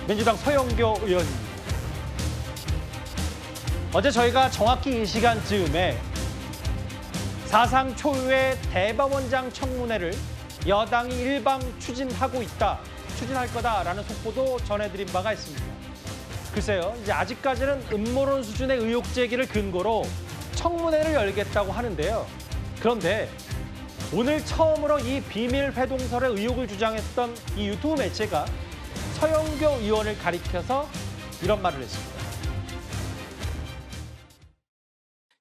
민주당 서영교 의원입니다. 어제 저희가 정확히 이 시간쯤에 사상 초유의 대법원장 청문회를 여당이 일방 추진할 거다라는 속보도 전해드린 바가 있습니다. 글쎄요, 이제 아직까지는 음모론 수준의 의혹 제기를 근거로 청문회를 열겠다고 하는데요. 그런데 오늘 처음으로 이 비밀 회동설의 의혹을 주장했던 이 유튜브 매체가 서영교 의원을 가리켜서 이런 말을 했습니다.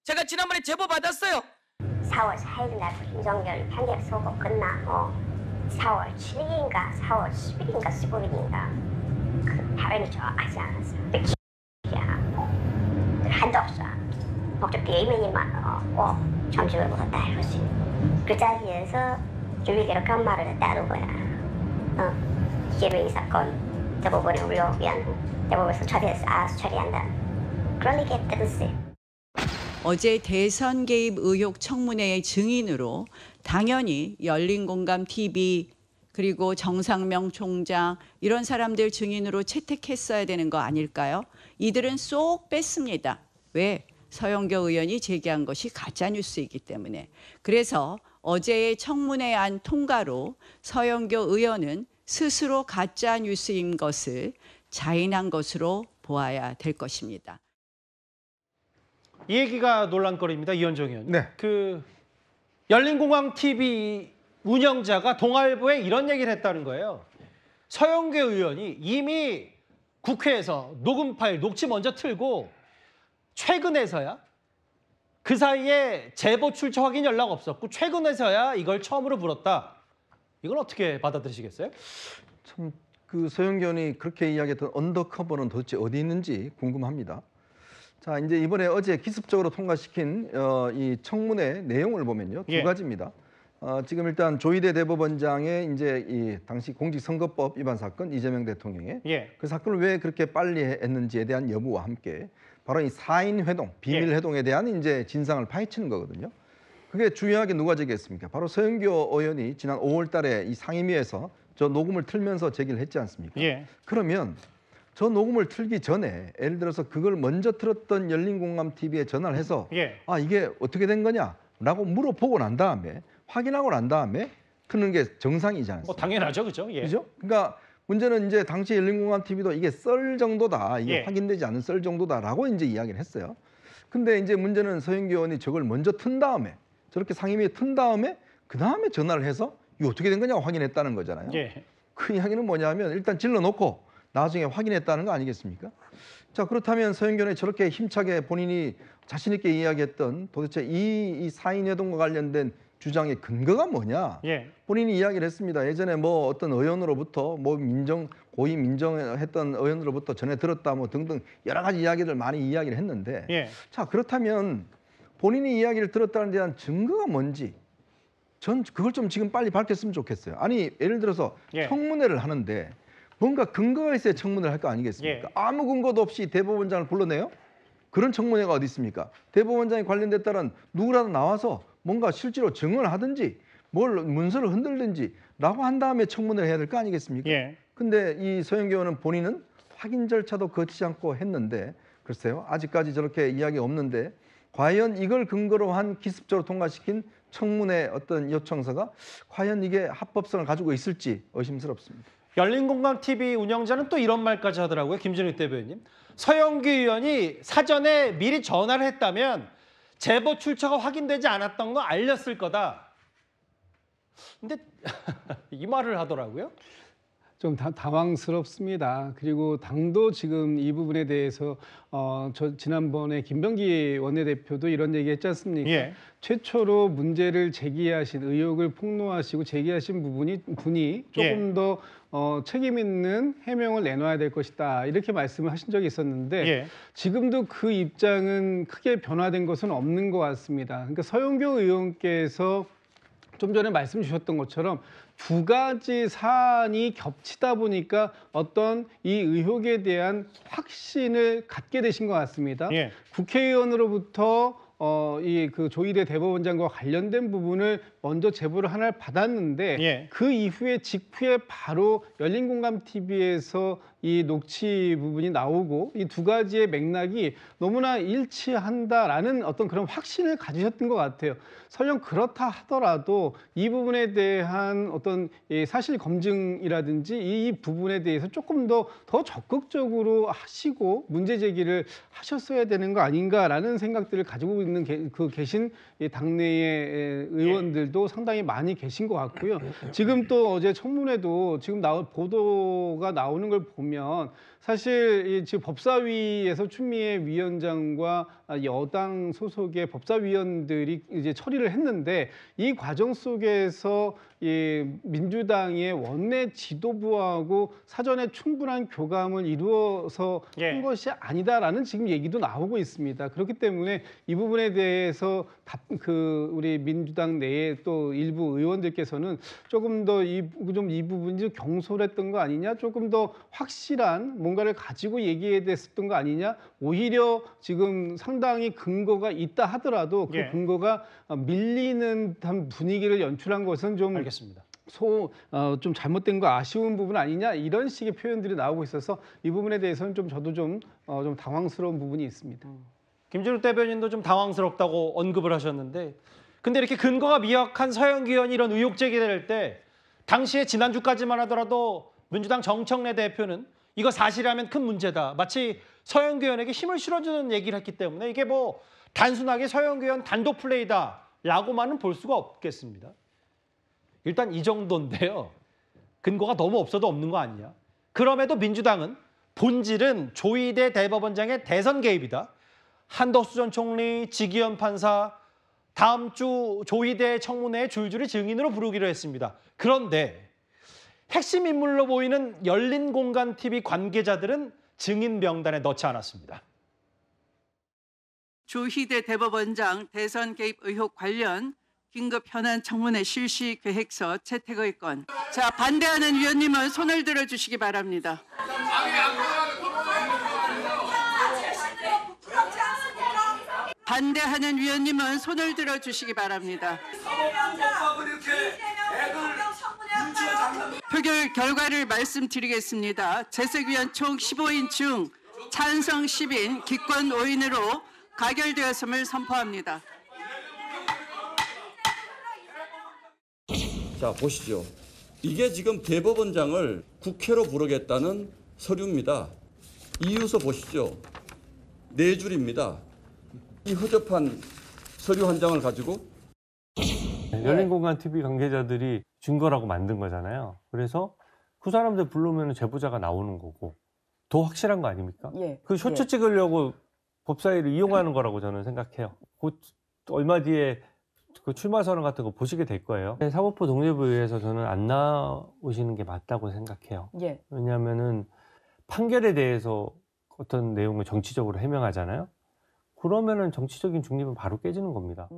제가 지난번에 제보 받았어요. 4월 4일 날 윤석열 판결 선고 끝나고 4월 7일인가 4월 10일인가 15일인가 그 발언이 정확하지 않았어요. 한도 없어. 목적 게임이지만 점심을 먹었다 할 수 있는 그 자리에서 주위계로 그런 말을 했다는 거야. 이재명 이 사건 대법원에 올라오면 대법원에서 알아서 처리한다. 그런 얘기 했다는 거지. 어제 대선 개입 의혹 청문회의 증인으로 당연히 열린공감TV 그리고 정상명 총장 이런 사람들 증인으로 채택했어야 되는 거 아닐까요? 이들은 쏙 뺐습니다. 왜? 서영교 의원이 제기한 것이 가짜뉴스이기 때문에. 그래서 어제의 청문회안 통과로 서영교 의원은 스스로 가짜뉴스인 것을 자인한 것으로 보아야 될 것입니다. 이 얘기가 논란거리입니다. 이현정 의원. 네. 열린공감 TV 운영자가 동아일보에 이런 얘기를 했다는 거예요. 서영교 의원이 이미 국회에서 녹음 파일, 녹취 먼저 틀고 최근에서야 그 사이에 제보 출처 확인 연락 없었고 최근에서야 이걸 처음으로 물었다. 이걸 어떻게 받아들이시겠어요? 참 그 서영교 의원이 그렇게 이야기했던 언더커버는 도대체 어디 있는지 궁금합니다. 자, 이제 이번에 어제 기습적으로 통과시킨 이 청문회 내용을 보면요, 두 가지입니다. 지금 일단 조희대 대법원장의 이제 이 당시 공직선거법 위반 사건 이재명 대통령의 그 사건을 왜 그렇게 빨리 했는지에 대한 여부와 함께 바로 이 사인 회동, 비밀 회동에 대한 이제 진상을 파헤치는 거거든요. 그게 중요하게 누가 제기했습니까? 바로 서영교 의원이 지난 5월달에 이 상임위에서 저 녹음을 틀면서 제기를 했지 않습니까? 그러면 저 녹음을 틀기 전에 예를 들어서 그걸 먼저 틀었던 열린공감TV에 전화를 해서 아, 이게 어떻게 된 거냐라고 물어보고 난 다음에 확인하고 난 다음에 틀는 게 정상이지 않습니까? 뭐 당연하죠, 그죠? 그죠? 그러니까 문제는 이제 당시 열린공감TV도 이게 썰 정도다, 이게 확인되지 않은 썰 정도다라고 이제 이야기를 했어요. 근데 이제 문제는 서영교 의원이 저걸 먼저 튼 다음에 저렇게 상임위에 튼 다음에 그 다음에 전화를 해서 이거 어떻게 된 거냐고 확인했다는 거잖아요. 그 이야기는 뭐냐면 일단 질러놓고 나중에 확인했다는 거 아니겠습니까? 자, 그렇다면 서영교 의원이 저렇게 힘차게 본인이 자신 있게 이야기했던 도대체 이 사인회동과 관련된 주장의 근거가 뭐냐? 본인이 이야기를 했습니다. 예전에 뭐 어떤 의원으로부터 뭐 고위 민정했던 의원으로부터 전해 들었다 뭐 등등 여러 가지 이야기를 많이 이야기를 했는데 자, 그렇다면 본인이 이야기를 들었다는 데 대한 증거가 뭔지 전 그걸 좀 지금 빨리 밝혔으면 좋겠어요. 아니, 예를 들어서 청문회를 하는데 뭔가 근거가 있어야 청문회를 할 거 아니겠습니까? 아무 근거도 없이 대법원장을 불러내요? 그런 청문회가 어디 있습니까? 대법원장이 관련됐다는 누구라도 나와서 뭔가 실제로 증언을 하든지 뭘 문서를 흔들든지 라고 한 다음에 청문회를 해야 될 거 아니겠습니까? 근데 이 서영교 의원은 본인은 확인 절차도 거치지 않고 했는데 글쎄요, 아직까지 저렇게 이야기가 없는데 과연 이걸 근거로 한 기습적으로 통과시킨 청문회 어떤 요청서가 과연 이게 합법성을 가지고 있을지 의심스럽습니다. 열린공감TV 운영자는 또 이런 말까지 하더라고요. 김진욱 대변인. 서영교 의원이 사전에 미리 전화를 했다면 제보 출처가 확인되지 않았던 거 알렸을 거다. 근데 이 말을 하더라고요. 좀 당황스럽습니다. 그리고 당도 지금 이 부분에 대해서 저 지난번에 김병기 원내대표도 이런 얘기 했지 않습니까? 최초로 문제를 제기하신 의혹을 폭로하시고 제기하신 분이 조금 더 책임 있는 해명을 내놔야 될 것이다 이렇게 말씀을 하신 적이 있었는데 지금도 그 입장은 크게 변화된 것은 없는 것 같습니다. 그러니까 서영교 의원께서 좀 전에 말씀 주셨던 것처럼 두 가지 사안이 겹치다 보니까 어떤 이 의혹에 대한 확신을 갖게 되신 것 같습니다. 국회의원으로부터 이 그 조희대 대법원장과 관련된 부분을 먼저 제보를 하나를 받았는데 그 이후에 직후에 바로 열린공감TV에서 이 녹취 부분이 나오고 이 두 가지의 맥락이 너무나 일치한다라는 어떤 그런 확신을 가지셨던 것 같아요. 설령 그렇다 하더라도 이 부분에 대한 어떤 사실 검증이라든지 이 부분에 대해서 조금 더 적극적으로 하시고 문제 제기를 하셨어야 되는 거 아닌가라는 생각들을 가지고 있는 계신 당내의 의원들도 상당히 많이 계신 것 같고요. 지금 또 어제 청문회도 지금 보도가 나오는 걸 보면 사실 지금 법사위에서 추미애 위원장과 여당 소속의 법사위원들이 이제 처리를 했는데 이 과정 속에서 민주당의 원내 지도부하고 사전에 충분한 교감을 이루어서 한 것이 아니다라는 지금 얘기도 나오고 있습니다. 그렇기 때문에 이 부분에 대해서 우리 민주당 내에 또 일부 의원들께서는 조금 더 이 부분이 좀 경솔했던 거 아니냐, 조금 더 확실한 뭔가를 가지고 얘기해야 됐었던 거 아니냐, 오히려 지금 상당히 근거가 있다 하더라도 그 근거가 밀리는 분위기를 연출한 것은 좀 알겠습니다. 좀 잘못된 거 아쉬운 부분 아니냐, 이런 식의 표현들이 나오고 있어서 이 부분에 대해서는 저도 좀 당황스러운 부분이 있습니다. 김진욱 대변인도 좀 당황스럽다고 언급을 하셨는데, 근데 이렇게 근거가 미약한 서영교 의원이 이런 의혹 제기될 때 당시에 지난주까지만 하더라도 민주당 정청래 대표는 이거 사실이라면 큰 문제다, 마치 서영교 의원에게 힘을 실어주는 얘기를 했기 때문에 이게 뭐 단순하게 서영교 의원 단독 플레이다라고만은 볼 수가 없겠습니다. 일단 이 정도인데요. 근거가 너무 없어도 없는 거 아니냐. 그럼에도 민주당은 본질은 조희대 대법원장의 대선 개입이다. 한덕수 전 총리, 지기현 판사, 다음 주 조희대 청문회에 줄줄이 증인으로 부르기로 했습니다. 그런데 핵심 인물로 보이는 열린공간TV 관계자들은 증인 명단에 넣지 않았습니다. 조희대 대법원장 대선 개입 의혹 관련 긴급 현안 청문회 실시 계획서 채택의 건. 자, 반대하는 위원님은 손을 들어주시기 바랍니다. 반대하는 위원님은 손을 들어주시기 바랍니다. 표결 결과를 말씀드리겠습니다. 재석위원 총 15인 중 찬성 10인, 기권 5인으로 가결되었음을 선포합니다. 자, 보시죠. 이게 지금 대법원장을 국회로 부르겠다는 서류입니다. 이유서 보시죠. 4줄입니다. 이 허접한 서류 한 장을 가지고 열린공간TV 관계자들이 증거라고 만든 거잖아요. 그래서 그 사람들 부르면 제보자가 나오는 거고 더 확실한 거 아닙니까? 그 쇼츠 찍으려고 법사위를 이용하는 거라고 저는 생각해요. 곧 얼마 뒤에 그 출마 선언 같은 거 보시게 될 거예요. 사법부 독립을 위해서 저는 안 나오시는 게 맞다고 생각해요. 왜냐하면은 판결에 대해서 어떤 내용을 정치적으로 해명하잖아요. 그러면은 정치적인 중립은 바로 깨지는 겁니다.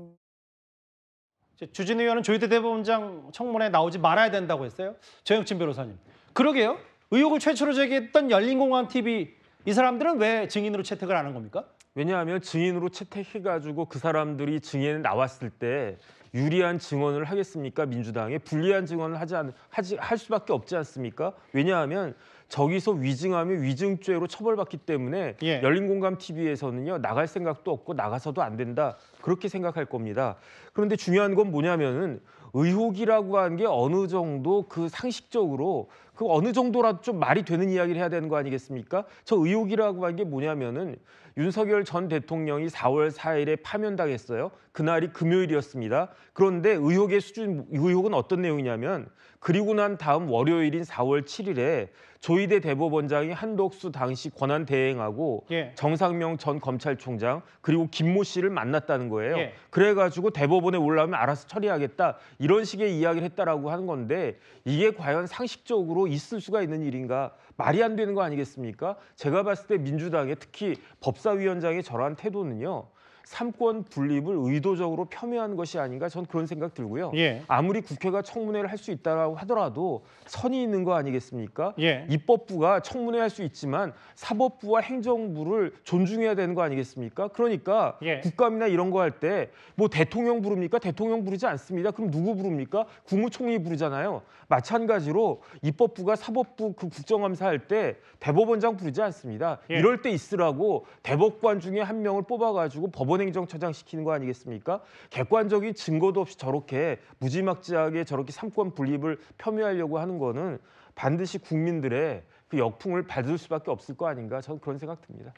주진우 의원은 조희대 대법원장 청문회에 나오지 말아야 된다고 했어요. 정혁진 변호사님. 그러게요. 의혹을 최초로 제기했던 열린공간TV 이 사람들은 왜 증인으로 채택을 안 한 겁니까? 왜냐하면 증인으로 채택해가지고 그 사람들이 증인에 나왔을 때 유리한 증언을 하겠습니까? 민주당에 불리한 증언을 할 수밖에 없지 않습니까? 왜냐하면 저기서 위증하면 위증죄로 처벌받기 때문에 열린공감TV에서는요 나갈 생각도 없고 나가서도 안 된다 그렇게 생각할 겁니다. 그런데 중요한 건 뭐냐면은 의혹이라고 하는 게 어느 정도 그 상식적으로 그 어느 정도라도 좀 말이 되는 이야기를 해야 되는 거 아니겠습니까? 저 의혹이라고 하는 게 뭐냐면은 윤석열 전 대통령이 4월 4일에 파면당했어요. 그날이 금요일이었습니다. 그런데 의혹은 어떤 내용이냐면 그리고 난 다음 월요일인 4월 7일에 조희대 대법원장이 한덕수 당시 권한대행하고 정상명 전 검찰총장 그리고 김모 씨를 만났다는 거예요. 그래가지고 대법원에 올라오면 알아서 처리하겠다 이런 식의 이야기를 했다라고 하는 건데 이게 과연 상식적으로 있을 수가 있는 일인가? 말이 안 되는 거 아니겠습니까? 제가 봤을 때 민주당의 특히 법사위원장의 저러한 태도는요. 삼권 분립을 의도적으로 폄훼한 것이 아닌가 전 그런 생각 들고요. 예. 아무리 국회가 청문회를 할 수 있다고 하더라도 선이 있는 거 아니겠습니까? 예. 입법부가 청문회 할 수 있지만 사법부와 행정부를 존중해야 되는 거 아니겠습니까? 그러니까 예. 국감이나 이런 거 할 때 뭐 대통령 부릅니까? 대통령 부르지 않습니다. 그럼 누구 부릅니까? 국무총리 부르잖아요. 마찬가지로 입법부가 사법부 그 국정감사할 때 대법원장 부르지 않습니다. 예. 이럴 때 있으라고 대법관 중에 한 명을 뽑아가지고 법원행정처장 시키는 거 아니겠습니까? 객관적인 증거도 없이 저렇게 무지막지하게 저렇게 삼권 분립을 폄훼하려고 하는 거는 반드시 국민들의 그 역풍을 받을 수밖에 없을 거 아닌가 저는 그런 생각 듭니다.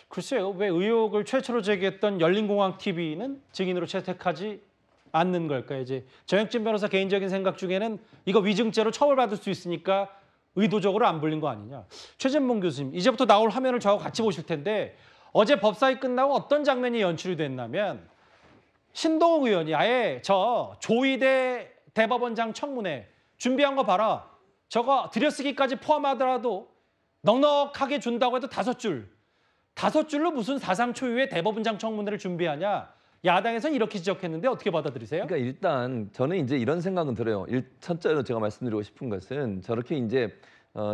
글쎄요. 왜 의혹을 최초로 제기했던 열린공항TV는 증인으로 채택하지 않는 걸까요? 이제 정혁진 변호사 개인적인 생각 중에는 이거 위증죄로 처벌받을 수 있으니까 의도적으로 안 불린 거 아니냐. 최진봉 교수님, 이제부터 나올 화면을 저하고 같이 보실 텐데 어제 법사위 끝나고 어떤 장면이 연출이 됐냐면 신동욱 의원이 아예 저 조희대 대법원장 청문회 준비한 거 봐라. 저거 들여쓰기까지 포함하더라도 넉넉하게 준다고 해도 5줄. 5줄로 무슨 사상 초유의 대법원장 청문회를 준비하냐. 야당에서는 이렇게 지적했는데 어떻게 받아들이세요? 그러니까 일단 저는 이제 이런 생각은 들어요. 첫째로 제가 말씀드리고 싶은 것은 저렇게 이제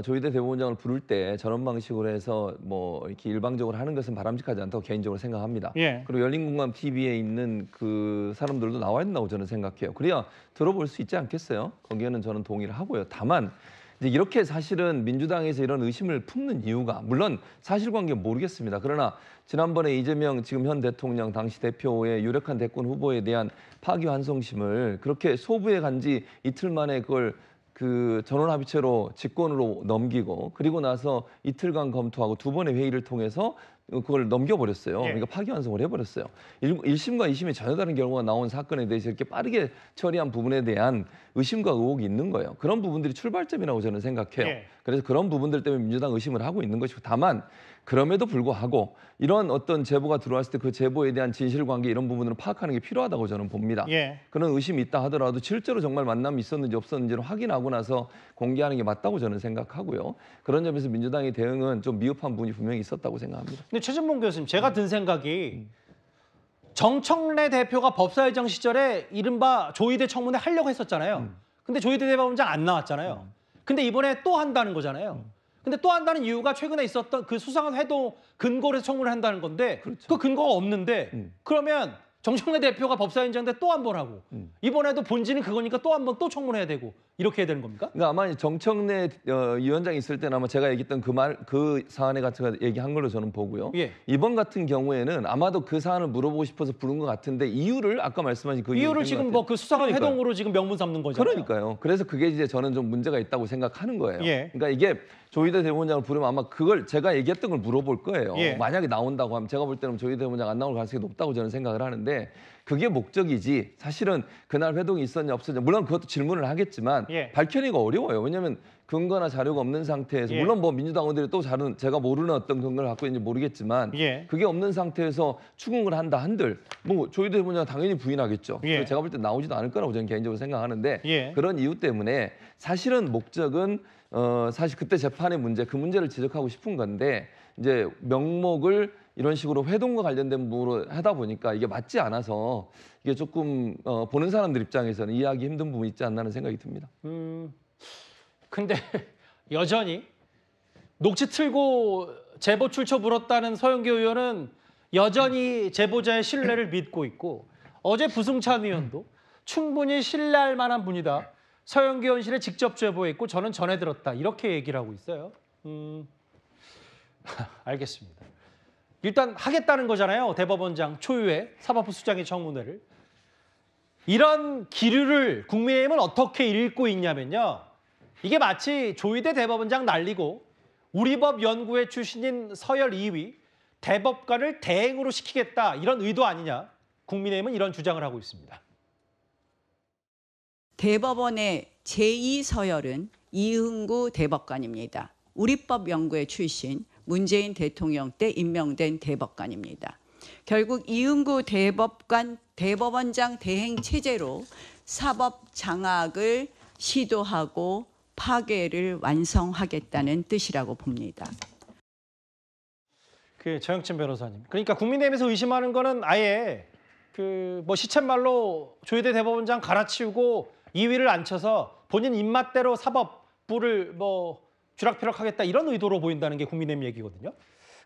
조희대 대법원장을 부를 때 저런 방식으로 해서 뭐 이렇게 일방적으로 하는 것은 바람직하지 않다고 개인적으로 생각합니다. 예. 그리고 열린공감 TV에 있는 그 사람들도 나와야 된다고 저는 생각해요. 그래야 들어볼 수 있지 않겠어요? 거기에는 저는 동의를 하고요. 다만 이제 이렇게 사실은 민주당에서 이런 의심을 품는 이유가 물론 사실관계 모르겠습니다. 그러나 지난번에 이재명 지금 현 대통령 당시 대표의 유력한 대권 후보에 대한 파기환송심을 그렇게 소부에 간 지 이틀 만에 그걸 그 전원합의체로 직권으로 넘기고 그리고 나서 이틀간 검토하고 2번의 회의를 통해서 그걸 넘겨버렸어요. 예. 그러니까 파기환송을 해버렸어요. 1심과 2심에 전혀 다른 결과가 나온 사건에 대해서 이렇게 빠르게 처리한 부분에 대한 의심과 의혹이 있는 거예요. 그런 부분들이 출발점이라고 저는 생각해요. 예. 그래서 그런 부분들 때문에 민주당 의심을 하고 있는 것이고 다만 그럼에도 불구하고 이런 어떤 제보가 들어왔을 때 그 제보에 대한 진실관계 이런 부분을 파악하는 게 필요하다고 저는 봅니다. 예. 그런 의심이 있다 하더라도 실제로 정말 만남이 있었는지 없었는지를 확인하고 나서 공개하는 게 맞다고 저는 생각하고요. 그런 점에서 민주당의 대응은 좀 미흡한 부분이 분명히 있었다고 생각합니다. 근데 최진봉 교수님, 제가 든 생각이 정청래 대표가 법사위장 시절에 이른바 조희대 청문회 하려고 했었잖아요. 근데 조희대 대법원장 안 나왔잖아요. 근데 이번에 또 한다는 거잖아요. 근데 또 한다는 이유가 최근에 있었던 그 수상한 회동 근거로 해서 청문을 한다는 건데 그렇죠. 그 근거가 없는데 그러면 정청래 대표가 법사위원장 때 또 한 번 하고 이번에도 본질은 그거니까 또 한 번 또 청문해야 되고 이렇게 해야 되는 겁니까? 그러니까 아마 정청래 위원장이 있을 때는 아마 제가 얘기했던 그 사안에 같은 거 얘기한 걸로 저는 보고요. 예. 이번 같은 경우에는 아마도 그 사안을 물어보고 싶어서 부른 것 같은데 이유를 아까 말씀하신 그 이유를 지금 뭐 그 수상한 그러니까요. 회동으로 지금 명분 삼는 거잖아요. 그러니까요. 그래서 그게 이제 저는 좀 문제가 있다고 생각하는 거예요. 예. 그러니까 이게 조희대 대법원장을 부르면 아마 그걸 제가 얘기했던 걸 물어볼 거예요. 예. 만약에 나온다고 하면 제가 볼 때는 조희대 대법원장 안 나올 가능성이 높다고 저는 생각을 하는데 그게 목적이지 사실은 그날 회동이 있었냐 없었냐 물론 그것도 질문을 하겠지만 예. 밝혀내기가 어려워요. 왜냐하면 근거나 자료가 없는 상태에서 예. 물론 뭐 민주당 의원들이 또 다른 제가 모르는 어떤 근거를 갖고 있는지 모르겠지만 예. 그게 없는 상태에서 추궁을 한다 한들 뭐 조희대 대법원장 당연히 부인하겠죠. 예. 제가 볼 때 나오지도 않을 거라고 저는 개인적으로 생각하는데 예. 그런 이유 때문에 사실은 목적은 사실 그때 재판의 문제 그 문제를 지적하고 싶은 건데 이제 명목을 이런 식으로 회동과 관련된 부분으로 하다 보니까 이게 맞지 않아서 이게 조금 보는 사람들 입장에서는 이해하기 힘든 부분이 있지 않나 하는 생각이 듭니다. 근데 여전히 녹취 틀고 제보 출처 물었다는 서영교 의원은 여전히 제보자의 신뢰를 믿고 있고 어제 부승찬 의원도 충분히 신뢰할 만한 분이다. 서영교 의원실에 직접 제보했고 저는 전해 들었다. 이렇게 얘기를 하고 있어요. 알겠습니다. 일단 하겠다는 거잖아요. 대법원장 초유의 사법부 수장의 청문회를. 이런 기류를 국민의힘은 어떻게 읽고 있냐면요. 이게 마치 조희대 대법원장 날리고 우리법 연구회 출신인 서열 2위 대법관을 대행으로 시키겠다 이런 의도 아니냐. 국민의힘은 이런 주장을 하고 있습니다. 대법원의 제2서열은 이흥구 대법관입니다. 우리법 연구회 출신 문재인 대통령 때 임명된 대법관입니다. 결국 이흥구 대법원장 대행 체제로 사법 장악을 시도하고 파괴를 완성하겠다는 뜻이라고 봅니다. 그 정영진 변호사님. 그러니까 국민의힘에서 의심하는 거는 아예 그 뭐 시쳇말로 조희대 대법원장 갈아치우고 2위를 앉혀서 본인 입맛대로 사법부를 뭐 쥐락펴락하겠다 이런 의도로 보인다는 게 국민의힘 얘기거든요.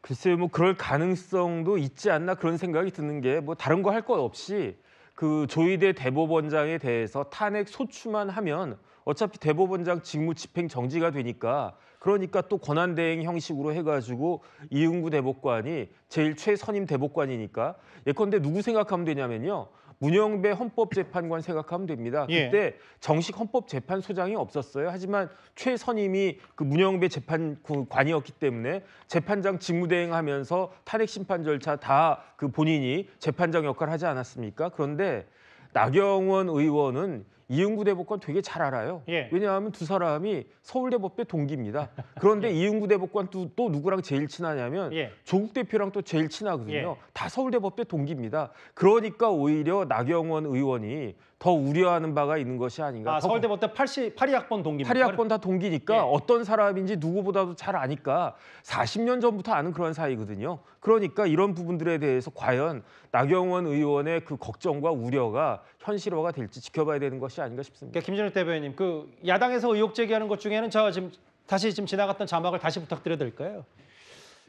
글쎄요, 뭐 그럴 가능성도 있지 않나 그런 생각이 드는 게 뭐 다른 거 할 것 없이 그 조희대 대법원장에 대해서 탄핵 소추만 하면 어차피 대법원장 직무 집행 정지가 되니까 그러니까 또 권한대행 형식으로 해가지고 이응구 대법관이 제일 최선임 대법관이니까 예컨대 누구 생각하면 되냐면요. 문영배 헌법재판관 생각하면 됩니다. 그때 정식 헌법재판소장이 없었어요. 하지만 최선임이 그 문영배 재판관이었기 때문에 재판장 직무대행하면서 탄핵 심판 절차 다 그 본인이 재판장 역할을 하지 않았습니까? 그런데 나경원 의원은 이응구 대법관 되게 잘 알아요. 왜냐하면 두 사람이 서울대법대 동기입니다. 그런데 이응구 대법관 또 누구랑 제일 친하냐면 조국 대표랑 또 제일 친하거든요. 다 서울대법대 동기입니다. 그러니까 오히려 나경원 의원이 더 우려하는 바가 있는 것이 아닌가. 서울대법대 82학번 동기입니다. 82학번 다 동기니까 어떤 사람인지 누구보다도 잘 아니까 40년 전부터 아는 그런 사이거든요. 그러니까 이런 부분들에 대해서 과연 나경원 의원의 그 걱정과 우려가 현실화가 될지 지켜봐야 되는 것이 아닌가 싶습니다. 그러니까 김진욱 대변인님, 그 야당에서 의혹 제기하는 것 중에는 저 지금 다시 지나갔던 자막을 다시 부탁드려도 될까요?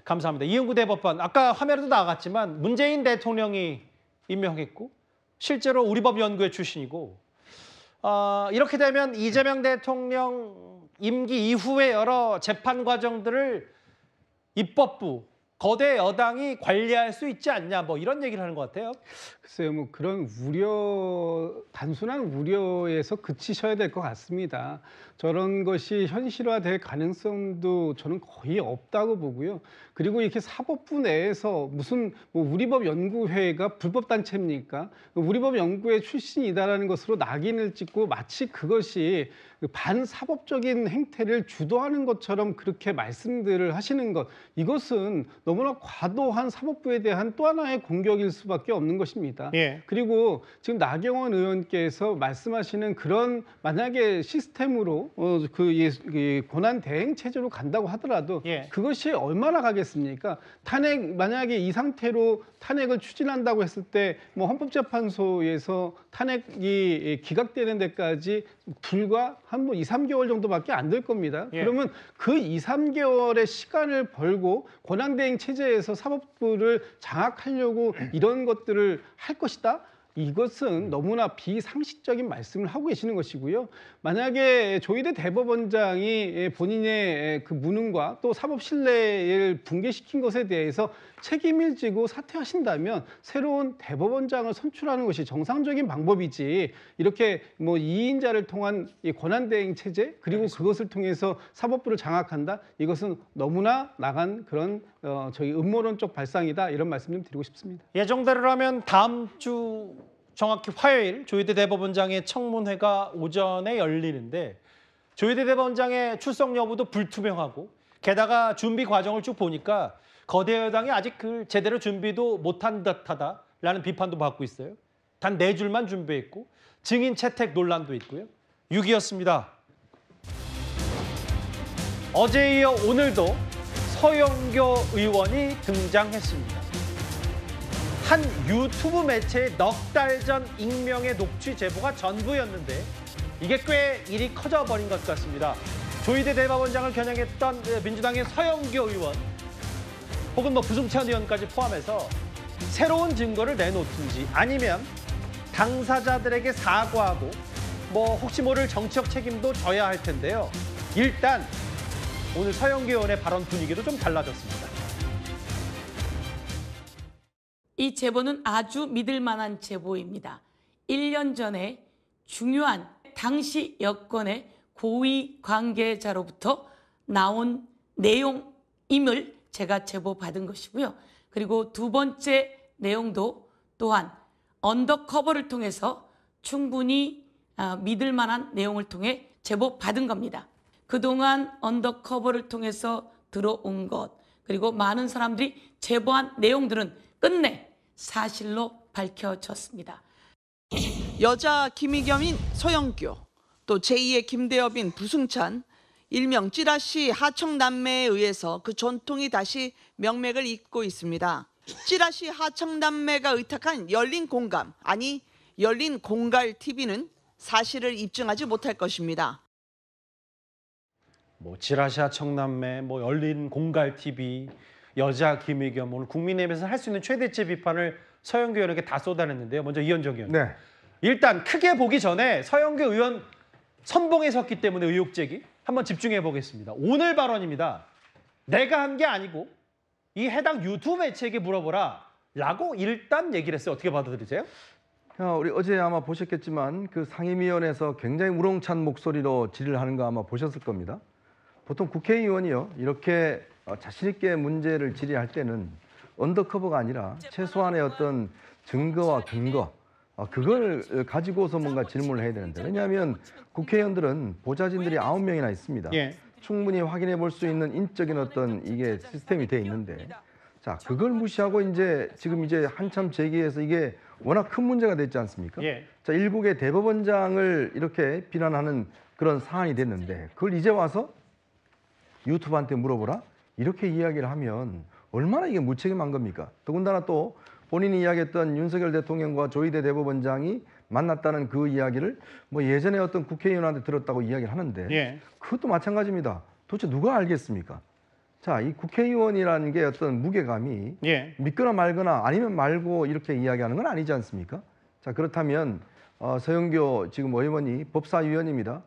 감사합니다. 이응구 대법관, 아까 화면에도 나갔지만 문재인 대통령이 임명했고 실제로 우리법 연구회 출신이고 이렇게 되면 이재명 대통령 임기 이후의 여러 재판 과정들을 입법부, 거대 여당이 관리할 수 있지 않냐 뭐 이런 얘기를 하는 것 같아요. 글쎄요, 뭐 그런 단순한 우려에서 그치셔야 될 것 같습니다. 저런 것이 현실화될 가능성도 저는 거의 없다고 보고요. 그리고 이렇게 사법부 내에서 무슨 뭐 우리법 연구회가 불법 단체입니까? 우리법 연구회 출신이다라는 것으로 낙인을 찍고 마치 그것이 반사법적인 행태를 주도하는 것처럼 그렇게 말씀들을 하시는 것, 이것은 너무나 과도한 사법부에 대한 또 하나의 공격일 수밖에 없는 것입니다. 그리고 지금 나경원 의원께서 말씀하시는 그런 만약에 시스템으로 그 권한 대행 체제로 간다고 하더라도 그것이 얼마나 가겠습니까? 탄핵 만약에 이 상태로 탄핵을 추진한다고 했을 때 뭐 헌법재판소에서 탄핵이 기각되는 데까지 불과 한 뭐 2, 3개월 정도밖에 안 될 겁니다. 그러면 그 2, 3개월의 시간을 벌고 권한대행 체제에서 사법부를 장악하려고 이런 것들을 할 것이다? 이것은 너무나 비상식적인 말씀을 하고 계시는 것이고요. 만약에 조희대 대법원장이 본인의 그 무능과 또 사법 신뢰를 붕괴시킨 것에 대해서 책임을 지고 사퇴하신다면 새로운 대법원장을 선출하는 것이 정상적인 방법이지, 이렇게 뭐 2인자를 통한 이 권한대행 체제 그리고 그것을 통해서 사법부를 장악한다, 이것은 너무나 나간 그런 저희 음모론적 발상이다, 이런 말씀 좀 드리고 싶습니다. 예정대로라면 다음 주 정확히 화요일 조희대 대법원장의 청문회가 오전에 열리는데 조희대 대법원장의 출석 여부도 불투명하고 게다가 준비 과정을 쭉 보니까 거대 여당이 아직 그 제대로 준비도 못한 듯하다라는 비판도 받고 있어요. 단 4줄만 준비했고 증인 채택 논란도 있고요. 6위였습니다. 어제에 이어 오늘도 서영교 의원이 등장했습니다. 한 유튜브 매체의 넉 달 전 익명의 녹취 제보가 전부였는데 이게 꽤 일이 커져버린 것 같습니다. 조희대 대법원장을 겨냥했던 민주당의 서영교 의원 혹은 뭐 부승찬 의원까지 포함해서 새로운 증거를 내놓든지 아니면 당사자들에게 사과하고 뭐 혹시 모를 정치적 책임도 져야 할 텐데요. 일단 오늘 서영교 의원의 발언 분위기도 좀 달라졌습니다. 이 제보는 아주 믿을 만한 제보입니다. 1년 전에 중요한 당시 여권의 고위 관계자로부터 나온 내용임을 제가 제보받은 것이고요. 그리고 두 번째 내용도 또한 언더커버를 통해서 충분히 믿을 만한 내용을 통해 제보받은 겁니다. 그동안 언더커버를 통해서 들어온 것, 그리고 많은 사람들이 제보한 내용들은 끝내 사실로 밝혀졌습니다. 여자 김의겸인 서영교, 또 제2의 김대엽인 부승찬, 일명 찌라시 하청남매에 의해서 그 전통이 다시 명맥을 잇고 있습니다. 찌라시 하청남매가 의탁한 열린 공감, 아니 열린 공갈 TV는 사실을 입증하지 못할 것입니다. 뭐 지라시아 청남매, 뭐 열린 공갈 TV, 여자 김의겸, 오늘 국민의힘에서 할 수 있는 최대치 비판을 서영교 의원에게 다 쏟아냈는데요. 먼저 이현정 의원. 네. 일단 크게 보기 전에 서영교 의원 선봉에 섰기 때문에 의혹 제기 한번 집중해 보겠습니다. 오늘 발언입니다. 내가 한 게 아니고 이 해당 유튜브 매체에게 물어보라 라고 일단 얘기를 했어요. 어떻게 받아들이세요? 우리 어제 아마 보셨겠지만 그 상임위원회에서 굉장히 우렁찬 목소리로 질의를 하는 거 아마 보셨을 겁니다. 보통 국회의원이요 이렇게 자신 있게 문제를 질의할 때는 언더커버가 아니라 최소한의 어떤 증거와 근거 그걸 가지고서 뭔가 질문을 해야 되는데 왜냐하면 국회의원들은 보좌진들이 9명이나 있습니다. 예. 충분히 확인해 볼 수 있는 인적인 어떤 이게 시스템이 돼 있는데 자 그걸 무시하고 이제 지금 이제 한참 제기해서 이게 워낙 큰 문제가 됐지 않습니까? 예. 자 일국의 대법원장을 이렇게 비난하는 그런 사안이 됐는데 그걸 이제 와서 유튜브한테 물어보라 이렇게 이야기를 하면 얼마나 이게 무책임한 겁니까? 더군다나 또 본인이 이야기했던 윤석열 대통령과 조희대 대법원장이 만났다는 그 이야기를 뭐 예전에 어떤 국회의원한테 들었다고 이야기를 하는데 예. 그것도 마찬가지입니다. 도대체 누가 알겠습니까? 자, 이 국회의원이라는 게 어떤 무게감이 예. 믿거나 말거나 아니면 말고 이렇게 이야기하는 건 아니지 않습니까? 자, 그렇다면 서영교 지금 의원이 법사위원입니다.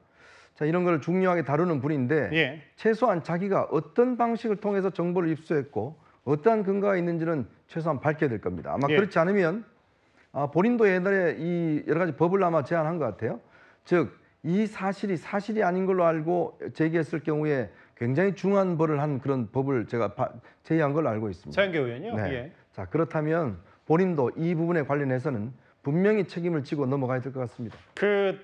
자, 이런 걸 중요하게 다루는 분인데 예. 최소한 자기가 어떤 방식을 통해서 정보를 입수했고 어떠한 근거가 있는지는 최소한 밝혀야 될 겁니다. 아마 예. 그렇지 않으면 본인도 옛날에 이 여러 가지 법을 아마 제안한 것 같아요. 즉, 이 사실이 아닌 걸로 알고 제기했을 경우에 굉장히 중한 벌을 한 그런 법을 제가 제의한 걸로 알고 있습니다. 서영교 의원이요? 네. 예. 자, 그렇다면 본인도 이 부분에 관련해서는 분명히 책임을 지고 넘어가야 될 것 같습니다. 그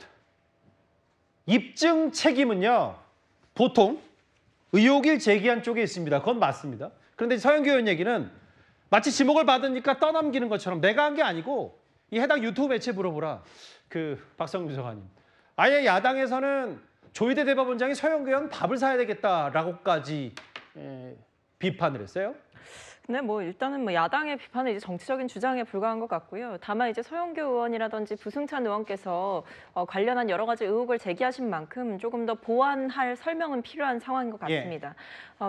입증 책임은요 보통 의혹을 제기한 쪽에 있습니다. 그건 맞습니다. 그런데 서영교 의원 얘기는 마치 지목을 받으니까 떠넘기는 것처럼 내가 한 게 아니고 이 해당 유튜브 매체 물어보라. 그 박성준 비서관님. 아예 야당에서는 조희대 대법원장이 서영교 의원 밥을 사야 되겠다라고까지 비판을 했어요. 네, 뭐 일단은 뭐 야당의 비판은 이제 정치적인 주장에 불과한 것 같고요. 다만 이제 서영교 의원이라든지 부승찬 의원께서 관련한 여러 가지 의혹을 제기하신 만큼 조금 더 보완할 설명은 필요한 상황인 것 같습니다.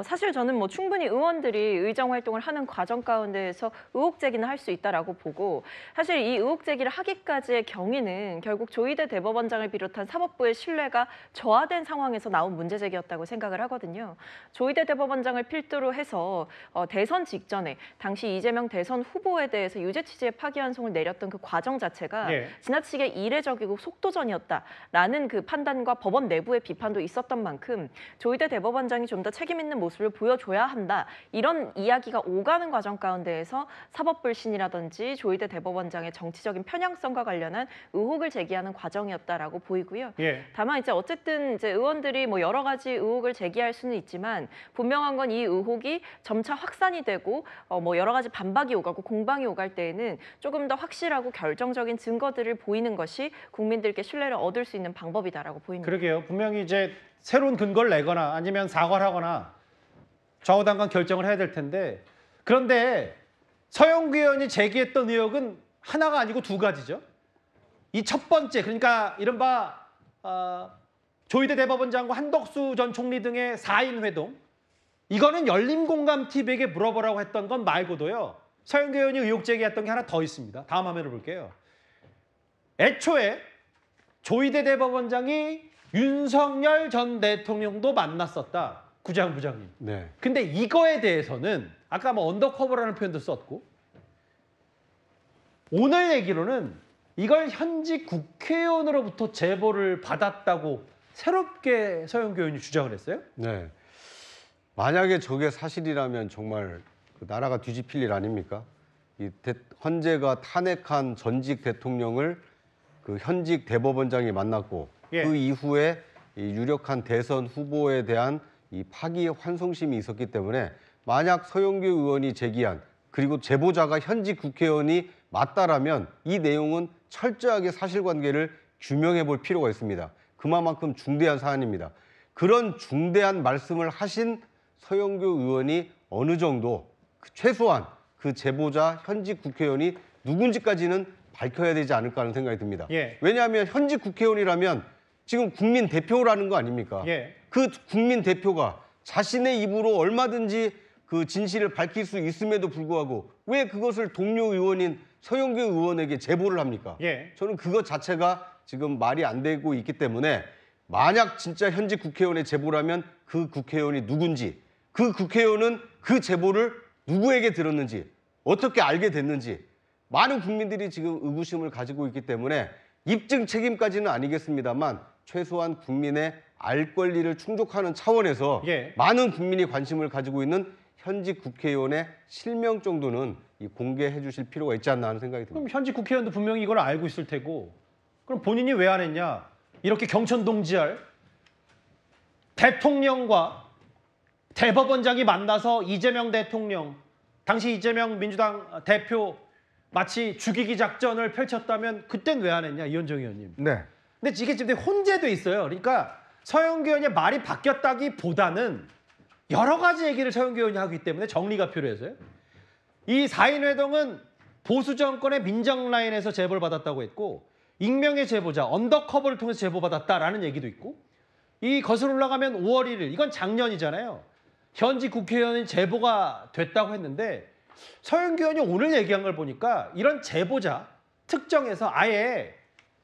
사실 저는 뭐 충분히 의원들이 의정 활동을 하는 과정 가운데에서 의혹 제기는 할 수 있다라고 보고 사실 이 의혹 제기를 하기까지의 경위는 결국 조희대 대법원장을 비롯한 사법부의 신뢰가 저하된 상황에서 나온 문제 제기였다고 생각을 하거든요. 조희대 대법원장을 필두로 해서 대선 직전에 당시 이재명 대선 후보에 대해서 유죄 취지의 파기환송을 내렸던 그 과정 자체가 지나치게 이례적이고 속도전이었다라는 그 판단과 법원 내부의 비판도 있었던 만큼 조희대 대법원장이 좀 더 책임 있는 모습을 보여줘야 한다. 이런 이야기가 오가는 과정 가운데에서 사법불신이라든지 조희대 대법원장의 정치적인 편향성과 관련한 의혹을 제기하는 과정이었다라고 보이고요. 다만 이제 어쨌든 이제 의원들이 뭐 여러 가지 의혹을 제기할 수는 있지만 분명한 건 이 의혹이 점차 확산이 되고 뭐 여러 가지 반박이 오가고 공방이 오갈 때에는 조금 더 확실하고 결정적인 증거들을 보이는 것이 국민들께 신뢰를 얻을 수 있는 방법이다라고 보입니다. 그러게요. 분명히 이제 새로운 근거를 내거나 아니면 사과를 하거나 좌우당간 결정을 해야 될 텐데 그런데 서영교 의원이 제기했던 의혹은 하나가 아니고 두 가지죠. 이 첫 번째 그러니까 이른바 조희대 대법원장과 한덕수 전 총리 등의 4인 회동 이거는 열린공감TV에게 물어보라고 했던 건 말고도요. 서영교 의원이 의혹 제기했던 게 하나 더 있습니다. 다음 화면을 볼게요. 애초에 조희대 대법원장이 윤석열 전 대통령도 만났었다. 구장부장님. 네. 근데 이거에 대해서는 아까 뭐 언더커버라는 표현도 썼고 오늘 얘기로는 이걸 현직 국회의원으로부터 제보를 받았다고 새롭게 서영교 의원이 주장을 했어요? 네. 만약에 저게 사실이라면 정말 나라가 뒤집힐 일 아닙니까? 이 헌재가 탄핵한 전직 대통령을 그 현직 대법원장이 만났고 그 이후에 이 유력한 대선 후보에 대한 이 파기 환송심이 있었기 때문에 만약 서영교 의원이 제기한 그리고 제보자가 현직 국회의원이 맞다라면 이 내용은 철저하게 사실관계를 규명해 볼 필요가 있습니다. 그만큼 중대한 사안입니다. 그런 중대한 말씀을 하신 서영교 의원이 어느 정도 최소한 그 제보자 현직 국회의원이 누군지까지는 밝혀야 되지 않을까 하는 생각이 듭니다. 예. 왜냐하면 현직 국회의원이라면 지금 국민 대표라는 거 아닙니까? 예. 그 국민 대표가 자신의 입으로 얼마든지 그 진실을 밝힐 수 있음에도 불구하고 왜 그것을 동료 의원인 서영교 의원에게 제보를 합니까? 예. 저는 그것 자체가 지금 말이 안 되고 있기 때문에 만약 진짜 현직 국회의원의 제보라면 그 국회의원이 누군지, 그 국회의원은 그 제보를 누구에게 들었는지, 어떻게 알게 됐는지 많은 국민들이 지금 의구심을 가지고 있기 때문에 입증 책임까지는 아니겠습니다만 최소한 국민의 알 권리를 충족하는 차원에서 예. 많은 국민이 관심을 가지고 있는 현직 국회의원의 실명 정도는 공개해 주실 필요가 있지 않나 하는 생각이 듭니다. 그럼 현직 국회의원도 분명히 이걸 알고 있을 테고 그럼 본인이 왜 안 했냐? 이렇게 경천동지할 대통령과 대법원장이 만나서 이재명 대통령, 당시 이재명 민주당 대표 마치 죽이기 작전을 펼쳤다면 그땐 왜 안 했냐, 이현정 의원님. 네. 근데 이게 지금 혼재돼 있어요. 그러니까 서영교 의원의 말이 바뀌었다기보다는 여러 가지 얘기를 서영교 의원이 하기 때문에 정리가 필요해서요. 이 4인 회동은 보수 정권의 민정 라인에서 제보를 받았다고 했고 익명의 제보자, 언더커버를 통해서 제보받았다라는 얘기도 있고 이 거슬러 올라가면 5월 1일, 이건 작년이잖아요. 현직 국회의원이 제보가 됐다고 했는데 서영교 의원이 오늘 얘기한 걸 보니까 이런 제보자 특정해서 아예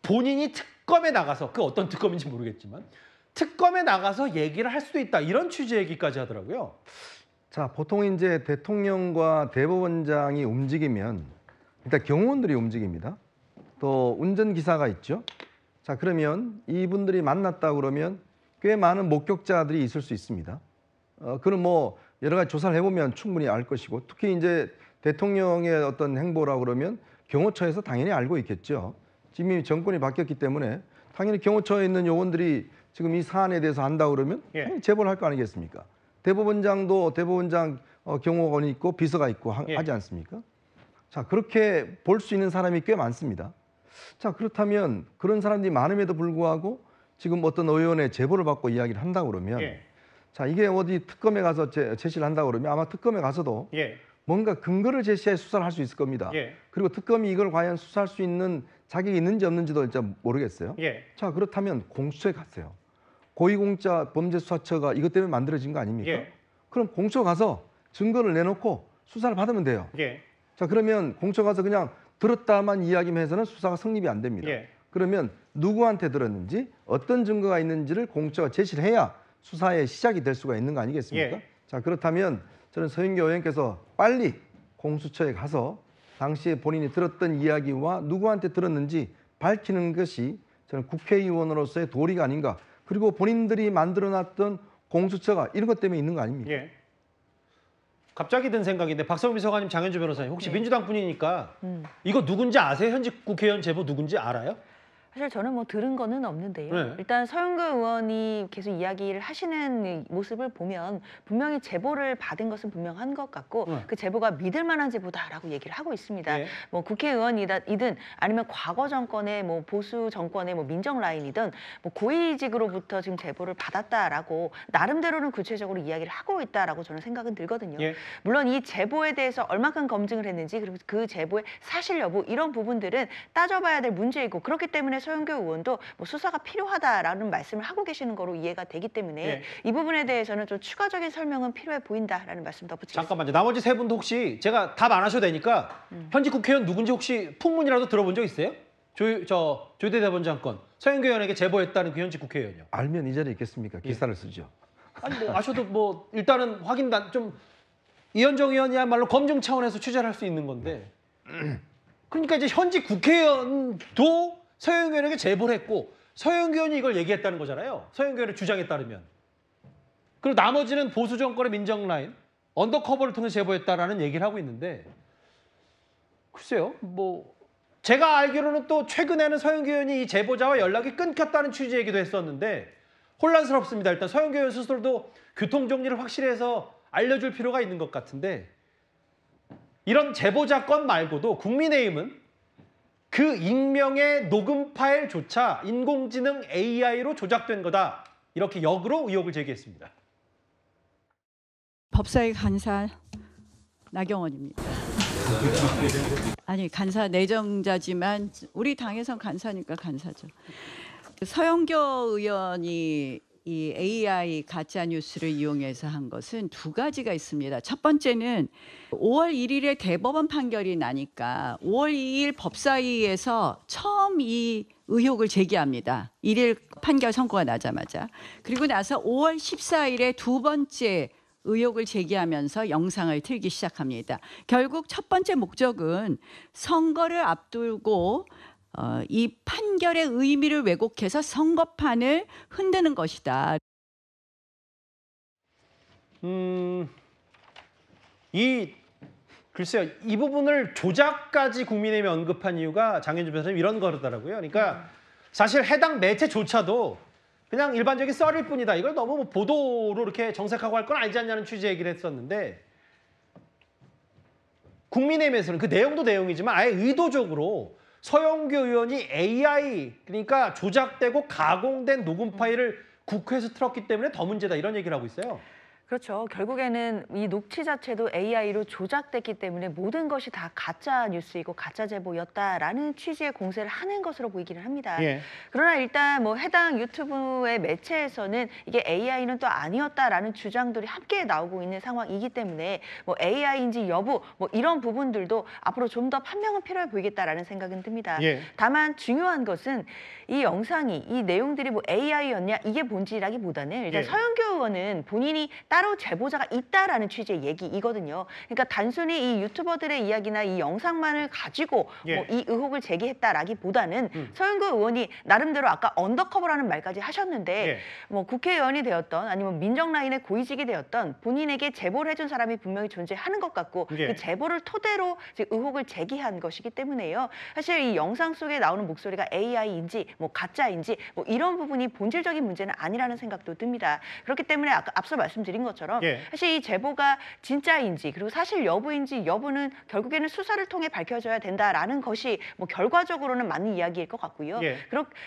본인이 특검에 나가서 그 어떤 특검인지 모르겠지만 특검에 나가서 얘기를 할 수도 있다. 이런 취지 얘기까지 하더라고요. 자, 보통 이제 대통령과 대법원장이 움직이면 일단 경호원들이 움직입니다. 또 운전기사가 있죠. 자, 그러면 이분들이 만났다 그러면 꽤 많은 목격자들이 있을 수 있습니다. 그럼 뭐 여러 가지 조사를 해보면 충분히 알 것이고 특히 이제 대통령의 어떤 행보라고 그러면 경호처에서 당연히 알고 있겠죠. 지금 이 정권이 바뀌었기 때문에 당연히 경호처에 있는 요원들이 지금 이 사안에 대해서 안다고 그러면 당연히 제보를 할 거 아니겠습니까? 대법원장도 대법원장 경호원이 있고 비서가 있고 하지 않습니까? 자, 그렇게 볼 수 있는 사람이 꽤 많습니다. 자, 그렇다면 그런 사람들이 많음에도 불구하고 지금 어떤 의원의 제보를 받고 이야기를 한다고 그러면 자, 이게 어디 특검에 가서 제시를 한다고 그러면 아마 특검에 가서도 뭔가 근거를 제시해 수사를 할 수 있을 겁니다. 그리고 특검이 이걸 과연 수사할 수 있는 자격이 있는지 없는지도 진짜 모르겠어요. 자, 그렇다면 공수처에 갔어요. 고위공자 범죄수사처가 이것 때문에 만들어진 거 아닙니까? 그럼 공수처 가서 증거를 내놓고 수사를 받으면 돼요. 자, 그러면 공수처 가서 그냥 들었다만 이야기만 해서는 수사가 성립이 안 됩니다. 그러면 누구한테 들었는지 어떤 증거가 있는지를 공수처가 제시를 해야 수사의 시작이 될 수가 있는 거 아니겠습니까? 자, 그렇다면 저는 서영교 의원께서 빨리 공수처에 가서 당시에 본인이 들었던 이야기와 누구한테 들었는지 밝히는 것이 저는 국회의원으로서의 도리가 아닌가. 그리고 본인들이 만들어놨던 공수처가 이런 것 때문에 있는 거 아닙니까? 갑자기 든 생각인데 박성민 비서관님, 장현주 변호사님 혹시 민주당 분이니까 이거 누군지 아세요? 현직 국회의원 제보 누군지 알아요? 사실 저는 뭐 들은 거는 없는데요. 네. 일단 서영교 의원이 계속 이야기를 하시는 모습을 보면 분명히 제보를 받은 것은 분명한 것 같고 그 제보가 믿을 만한 제보다라고 얘기를 하고 있습니다. 뭐 국회의원이든 아니면 과거 정권의 뭐 보수 정권의 뭐 민정 라인이든 뭐 고위직으로부터 지금 제보를 받았다라고 나름대로는 구체적으로 이야기를 하고 있다라고 저는 생각은 들거든요. 물론 이 제보에 대해서 얼마큼 검증을 했는지 그리고 그 제보의 사실 여부 이런 부분들은 따져봐야 될 문제이고 그렇기 때문에 서영교 의원도 뭐 수사가 필요하다라는 말씀을 하고 계시는 거로 이해가 되기 때문에 이 부분에 대해서는 좀 추가적인 설명은 필요해 보인다라는 말씀 덧붙이겠습니다. 잠깐만요. 나머지 세 분도 혹시 제가 답 안 하셔도 되니까 현직 국회의원 누군지 혹시 풍문이라도 들어본 적 있어요? 조대 대법원장 건 서영교 의원에게 제보했다는 그 현직 국회의원이요. 알면 이 자리에 있겠습니까? 기사를 쓰죠. 아니 뭐 아셔도 뭐 일단은 확인단 좀 이현정 의원이야말로 검증 차원에서 취재를 할 수 있는 건데 그러니까 이제 현직 국회의원도 서영교 의원에게 제보를 했고 서영교 의원이 이걸 얘기했다는 거잖아요. 서영교 의원의 주장에 따르면. 그리고 나머지는 보수 정권의 민정 라인, 언더커버를 통해 제보했다라는 얘기를 하고 있는데 글쎄요. 뭐 제가 알기로는 또 최근에는 서영교 의원이 이 제보자와 연락이 끊겼다는 취지 얘기도 했었는데 혼란스럽습니다. 일단 서영교 의원 스스로도 교통 정리를 확실히 해서 알려줄 필요가 있는 것 같은데 이런 제보자 건 말고도 국민의힘은 그 익명의 녹음 파일조차 인공지능 AI로 조작된 거다. 이렇게 역으로 의혹을 제기했습니다. 법사위 간사 나경원입니다. 아니 간사 내정자지만 우리 당에선 간사니까 간사죠. 서영교 의원이 이 AI 가짜 뉴스를 이용해서 한 것은 두 가지가 있습니다. 첫 번째는 5월 1일에 대법원 판결이 나니까 5월 2일 법사위에서 처음 이 의혹을 제기합니다. 1일 판결 선고가 나자마자. 그리고 나서 5월 14일에 두 번째 의혹을 제기하면서 영상을 틀기 시작합니다. 결국 첫 번째 목적은 선거를 앞두고 이 판결의 의미를 왜곡해서 선거판을 흔드는 것이다. 글쎄요, 이 부분을 조작까지 국민의힘이 언급한 이유가 장현주 변호사님 이런 거더라고요. 그러니까 사실 해당 매체조차도 그냥 일반적인 썰일 뿐이다. 이걸 너무 뭐 보도로 이렇게 정색하고 할 건 아니지 않냐는 취지의 얘기를 했었는데 국민의힘에서는 그 내용도 내용이지만 아예 의도적으로 서영교 의원이 AI, 그러니까 조작되고 가공된 녹음 파일을 국회에서 틀었기 때문에 더 문제다 이런 얘기를 하고 있어요. 그렇죠. 결국에는 이 녹취 자체도 AI로 조작됐기 때문에 모든 것이 다 가짜 뉴스이고 가짜 제보였다라는 취지의 공세를 하는 것으로 보이기는 합니다. 예. 그러나 일단 뭐 해당 유튜브의 매체에서는 이게 AI는 또 아니었다라는 주장들이 함께 나오고 있는 상황이기 때문에 뭐 AI인지 여부 뭐 이런 부분들도 앞으로 좀 더 판명은 필요해 보이겠다라는 생각은 듭니다. 예. 다만 중요한 것은 이 영상이 이 내용들이 뭐 AI였냐 이게 본질이라기보다는 일단 예. 서영교 의원은 본인이 따로 제보자가 있다라는 취지의 얘기이거든요. 그러니까 단순히 이 유튜버들의 이야기나 이 영상만을 가지고 예. 뭐 이 의혹을 제기했다라기보다는 서영교 의원이 나름대로 아까 언더커버라는 말까지 하셨는데 예. 뭐 국회의원이 되었던 아니면 민정라인의 고위직이 되었던 본인에게 제보를 해준 사람이 분명히 존재하는 것 같고 예. 그 제보를 토대로 지금 의혹을 제기한 것이기 때문에요. 사실 이 영상 속에 나오는 목소리가 AI인지 뭐 가짜인지 뭐 이런 부분이 본질적인 문제는 아니라는 생각도 듭니다. 그렇기 때문에 아까 앞서 말씀드린 것처럼 예. 사실 이 제보가 진짜인지 그리고 사실 여부인지 여부는 결국에는 수사를 통해 밝혀져야 된다라는 것이 뭐 결과적으로는 맞는 이야기일 것 같고요. 예.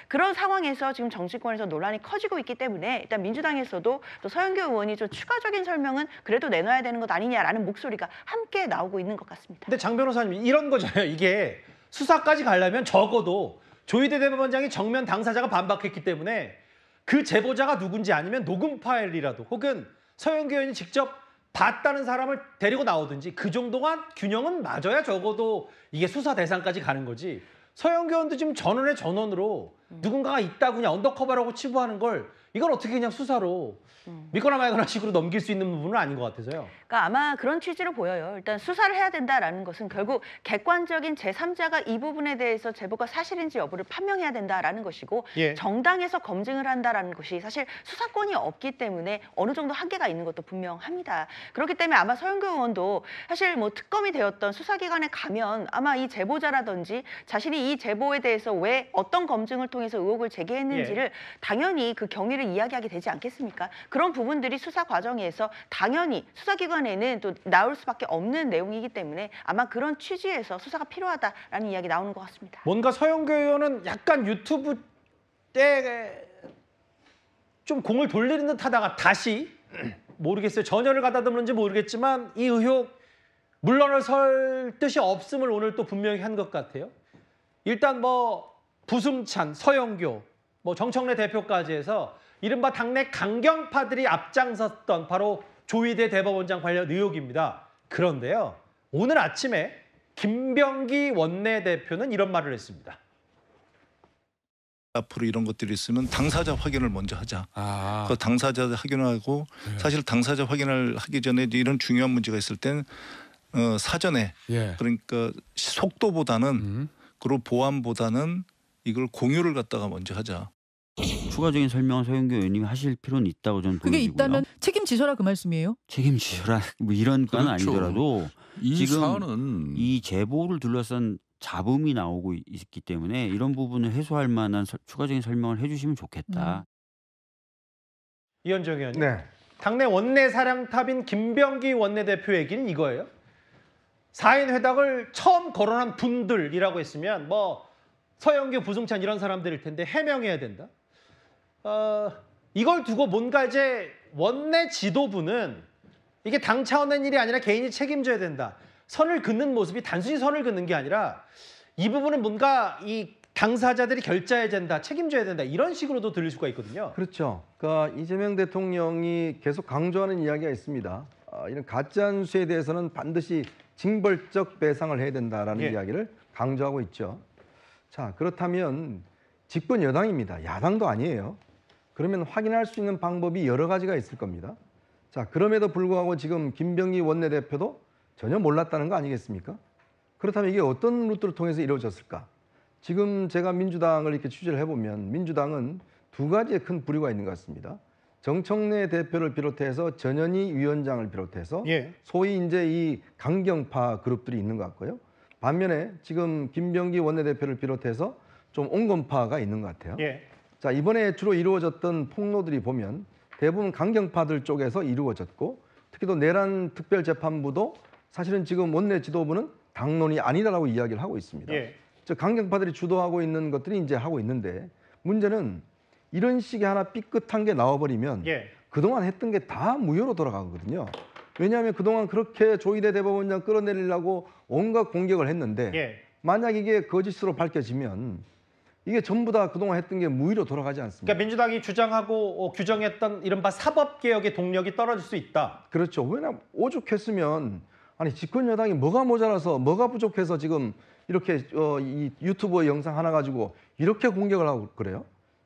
그런 상황에서 지금 정치권에서 논란이 커지고 있기 때문에 일단 민주당에서도 또 서영교 의원이 좀 추가적인 설명은 그래도 내놔야 되는 것 아니냐라는 목소리가 함께 나오고 있는 것 같습니다. 근데 장 변호사님 이런 거잖아요. 이게 수사까지 가려면 적어도 조희대 대법원장이 정면 당사자가 반박했기 때문에 그 제보자가 누군지 아니면 녹음 파일이라도 혹은 서영교 의원이 직접 봤다는 사람을 데리고 나오든지 그 정도가 균형은 맞아야 적어도 이게 수사 대상까지 가는 거지. 서영교 의원도 지금 전원의 전원으로 누군가가 있다고 그냥 언더커버라고 치부하는 걸 이걸 어떻게 그냥 수사로 믿거나 말거나 식으로 넘길 수 있는 부분은 아닌 것 같아서요. 그러니까 아마 그런 취지로 보여요. 일단 수사를 해야 된다라는 것은 결국 객관적인 제3자가 이 부분에 대해서 제보가 사실인지 여부를 판명해야 된다라는 것이고 예. 정당에서 검증을 한다라는 것이 사실 수사권이 없기 때문에 어느 정도 한계가 있는 것도 분명합니다. 그렇기 때문에 아마 서영교 의원도 사실 뭐 특검이 되었던 수사기관에 가면 아마 이 제보자라든지 자신이 이 제보에 대해서 왜 어떤 검증을 통해서 의혹을 제기했는지를 당연히 그 경위를 이야기하게 되지 않겠습니까? 그런 부분들이 수사 과정에서 당연히 수사기관에는 또 나올 수밖에 없는 내용이기 때문에 아마 그런 취지에서 수사가 필요하다라는 이야기 나오는 것 같습니다. 뭔가 서영교 의원은 약간 유튜브 때 좀 공을 돌리는 듯 하다가 다시 모르겠어요. 전열을 가다듬는지 모르겠지만 이 의혹 물러날 설 뜻이 없음을 오늘 또 분명히 한 것 같아요. 일단 뭐 부승찬, 서영교, 뭐 정청래 대표까지 해서 이른바 당내 강경파들이 앞장섰던 바로 조희대 대법원장 관련 의혹입니다. 그런데요, 오늘 아침에 김병기 원내대표는 이런 말을 했습니다. 앞으로 이런 것들이 있으면 당사자 확인을 먼저 하자. 그 당사자 확인하고 사실 당사자 확인을 하기 전에 이런 중요한 문제가 있을 땐 사전에 그러니까 속도보다는 그리고 보안보다는 이걸 공유를 갖다가 먼저 하자. 추가적인 설명을 서영교 의원님이 하실 필요는 있다고 저는 보여지고요. 그게 있다면 책임지셔라 그 말씀이에요? 책임지셔라 뭐 이런 건 아니더라도 이 지금 사안은 이 제보를 둘러싼 잡음이 나오고 있기 때문에 이런 부분을 해소할 만한 추가적인 설명을 해주시면 좋겠다. 이현정 의원님. 네. 당내 원내 사령탑인 김병기 원내대표 얘기는 이거예요. 4인 회담을 처음 거론한 분들이라고 했으면 뭐 서영교, 부승찬 이런 사람들일 텐데 해명해야 된다. 이걸 두고 뭔가 이제 원내 지도부는 이게 당 차원의 일이 아니라 개인이 책임져야 된다. 선을 긋는 모습이 단순히 선을 긋는 게 아니라 이 부분은 뭔가 이 당사자들이 결자해야 된다, 책임져야 된다 이런 식으로도 들릴 수가 있거든요. 그렇죠. 그러니까 이재명 대통령이 계속 강조하는 이야기가 있습니다. 이런 가짜뉴스에 대해서는 반드시 징벌적 배상을 해야 된다라는 이야기를 강조하고 있죠. 자, 그렇다면 집권 여당입니다. 야당도 아니에요. 그러면 확인할 수 있는 방법이 여러 가지가 있을 겁니다. 자, 그럼에도 불구하고 지금 김병기 원내대표도 전혀 몰랐다는 거 아니겠습니까? 그렇다면 이게 어떤 루트를 통해서 이루어졌을까? 지금 제가 민주당을 이렇게 취재를 해보면 민주당은 두 가지의 큰 부류가 있는 것 같습니다. 정청래 대표를 비롯해서 전현희 위원장을 비롯해서 소위 이제 이 강경파 그룹들이 있는 것 같고요. 반면에 지금 김병기 원내대표를 비롯해서 좀 온건파가 있는 것 같아요. 자, 이번에 주로 이루어졌던 폭로들이 보면 대부분 강경파들 쪽에서 이루어졌고 특히 또 내란 특별재판부도 사실은 지금 원내 지도부는 당론이 아니다라고 이야기를 하고 있습니다. 즉 강경파들이 주도하고 있는 것들이 이제 하고 있는데 문제는 이런 식의 하나 삐끗한 게 나와버리면 그동안 했던 게 다 무효로 돌아가거든요. 왜냐하면 그동안 그렇게 조희대 대법원장 끌어내리려고 온갖 공격을 했는데 만약 이게 거짓으로 밝혀지면 이게 전부 다 그동안 했던 게 무위로 돌아가지 않습니까? 그러니까 민주당이 주장하고 규정했던 이른바 사법개혁의 동력이 떨어질 수 있다. 그렇죠. 왜냐하면 오죽했으면 아니 집권 여당이 뭐가 모자라서 뭐가 부족해서 지금 이렇게 이 유튜브 영상 하나 가지고 이렇게 공격을 하고 그래요?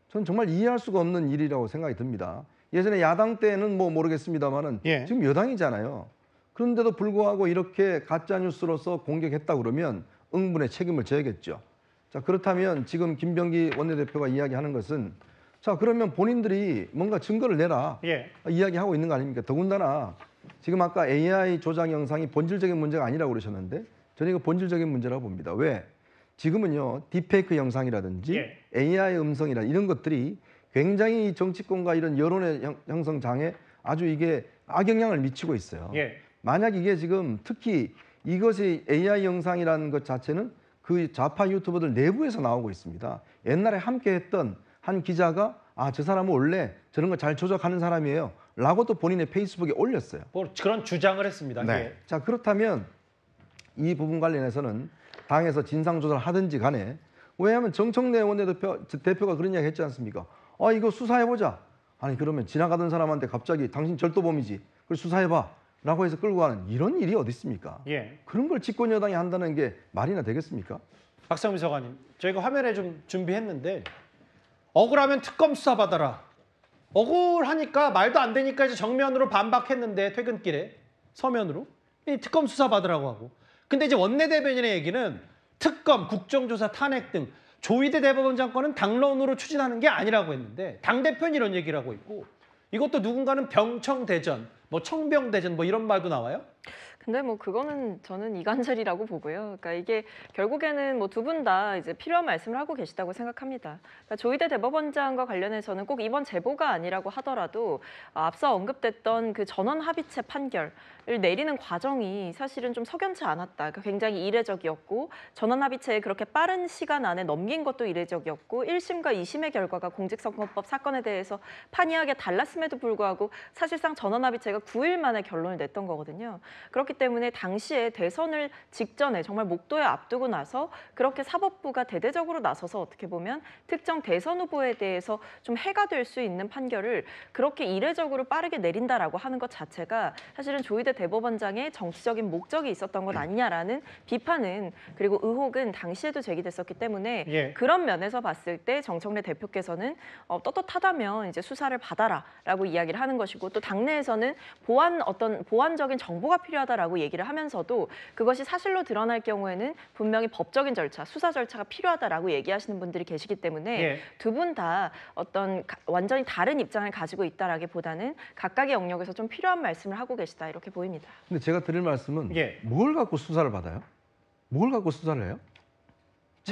저는 정말 이해할 수가 없는 일이라고 생각이 듭니다. 예전에 야당 때는 뭐 모르겠습니다만은 지금 여당이잖아요. 그런데도 불구하고 이렇게 가짜뉴스로서 공격했다 그러면 응분의 책임을 져야겠죠. 자, 그렇다면 지금 김병기 원내대표가 이야기하는 것은 자, 그러면 본인들이 뭔가 증거를 내라 이야기하고 있는 거 아닙니까? 더군다나 지금 아까 AI 조작 영상이 본질적인 문제가 아니라고 그러셨는데 저는 이거 본질적인 문제라고 봅니다. 왜? 지금은요 딥페이크 영상이라든지 AI 음성이라 이런 것들이 굉장히 정치권과 이런 여론의 형성 장에 아주 이게 악영향을 미치고 있어요. 만약 이게 지금 특히 이것이 AI 영상이라는 것 자체는 그 좌파 유튜버들 내부에서 나오고 있습니다. 옛날에 함께 했던 한 기자가 아, 저 사람은 원래 저런 거 잘 조작하는 사람이에요 라고 또 본인의 페이스북에 올렸어요. 뭐 그런 주장을 했습니다. 자, 그렇다면 이 부분 관련해서는 당에서 진상조사를 하든지 간에 왜냐하면 정청래 원내대표가 그런 이야기 했지 않습니까? 아, 이거 수사해보자. 아니 그러면 지나가던 사람한테 갑자기 당신 절도범이지. 그걸 수사해봐. 라고 해서 끌고 가는 이런 일이 어디 있습니까? 그런 걸 집권 여당이 한다는 게 말이나 되겠습니까? 박상민 비서관님, 저희가 화면에 좀 준비했는데 억울하면 특검 수사받아라. 억울하니까 말도 안 되니까 이제 정면으로 반박했는데 퇴근길에 서면으로 이 특검 수사받으라고 하고 근데 이제 원내대변인의 얘기는 특검, 국정조사, 탄핵 등 조희대 대법원장 건은 당론으로 추진하는 게 아니라고 했는데 당대표는 이런 얘기를 하고 있고 이것도 누군가는 병청대전, 뭐 청병대전 뭐 이런 말도 나와요? 근데 뭐 그거는 저는 이간질이라고 보고요. 그러니까 이게 결국에는 뭐 두 분 다 이제 필요한 말씀을 하고 계시다고 생각합니다. 그러니까 조희대 대법원장과 관련해서는 꼭 이번 제보가 아니라고 하더라도 앞서 언급됐던 그 전원 합의체 판결을 내리는 과정이 사실은 좀 석연치 않았다. 그러니까 굉장히 이례적이었고 전원 합의체에 그렇게 빠른 시간 안에 넘긴 것도 이례적이었고 1심과 2심의 결과가 공직선거법 사건에 대해서 판이하게 달랐음에도 불구하고 사실상 전원 합의체가 9일 만에 결론을 냈던 거거든요. 그렇기 때문에 당시에 대선을 직전에 정말 목도에 앞두고 나서 그렇게 사법부가 대대적으로 나서서 어떻게 보면 특정 대선 후보에 대해서 좀 해가 될 수 있는 판결을 그렇게 이례적으로 빠르게 내린다라고 하는 것 자체가 사실은 조희대 대법원장의 정치적인 목적이 있었던 것 아니냐라는 비판은 그리고 의혹은 당시에도 제기됐었기 때문에 그런 면에서 봤을 때 정청래 대표께서는 떳떳하다면 이제 수사를 받아라라고 이야기를 하는 것이고 또 당내에서는 보완적인 정보가 필요하다라고 얘기를 하면서도 그것이 사실로 드러날 경우에는 분명히 법적인 절차, 수사 절차가 필요하다라고 얘기하시는 분들이 계시기 때문에 두 분 다 어떤 완전히 다른 입장을 가지고 있다라기보다는 각각의 영역에서 좀 필요한 말씀을 하고 계시다 이렇게 보입니다. 근데 제가 드릴 말씀은 뭘 갖고 수사를 받아요? 뭘 갖고 수사를 해요?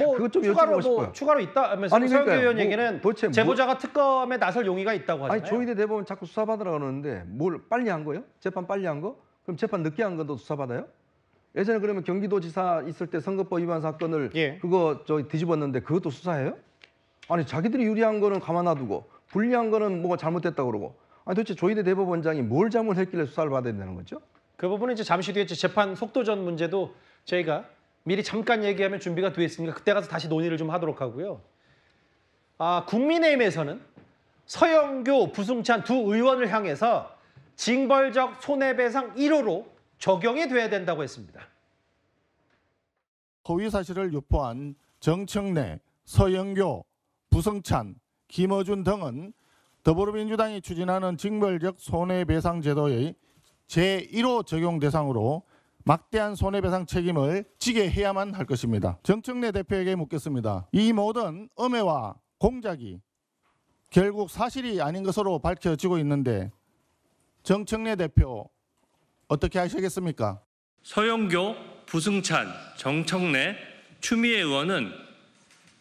뭐 그것 좀 추가로 여쭤보고 싶어요. 추가로 있다면서 아니, 서영교 그러니까요. 의원 뭐, 얘기는 도대체 제보자가 특검에 나설 용의가 있다고 하잖아요. 아니 조희대 대법원 자꾸 수사받으라 그러는데 뭘 빨리 한 거예요? 재판 빨리 한 거? 그럼 재판 늦게 한 것도 수사받아요? 예전에 그러면 경기도지사 있을 때 선거법 위반 사건을 그거 뒤집었는데 그것도 수사해요? 아니 자기들이 유리한 거는 가만 놔두고 불리한 거는 뭐가 잘못됐다고 그러고. 아니 도대체 조희대 대법원장이 뭘 잘못했길래 수사를 받아야 되는 거죠? 그 부분은 이제 잠시 뒤에 재판 속도전 문제도 저희가 미리 잠깐 얘기하면 준비가 돼 있으니까 그때 가서 다시 논의를 좀 하도록 하고요. 국민의힘에서는 서영교, 부승찬 두 의원을 향해서 징벌적 손해배상 1호로 적용이 돼야 된다고 했습니다. 허위 사실을 유포한 정청래, 서영교, 부승찬, 김어준 등은 더불어민주당이 추진하는 징벌적 손해배상 제도의 제1호 적용 대상으로 막대한 손해배상 책임을 지게 해야만 할 것입니다. 정청래 대표에게 묻겠습니다. 이 모든 음해와 공작이 결국 사실이 아닌 것으로 밝혀지고 있는데 정청래 대표 어떻게 하시겠습니까? 서영교, 부승찬, 정청래, 추미애 의원은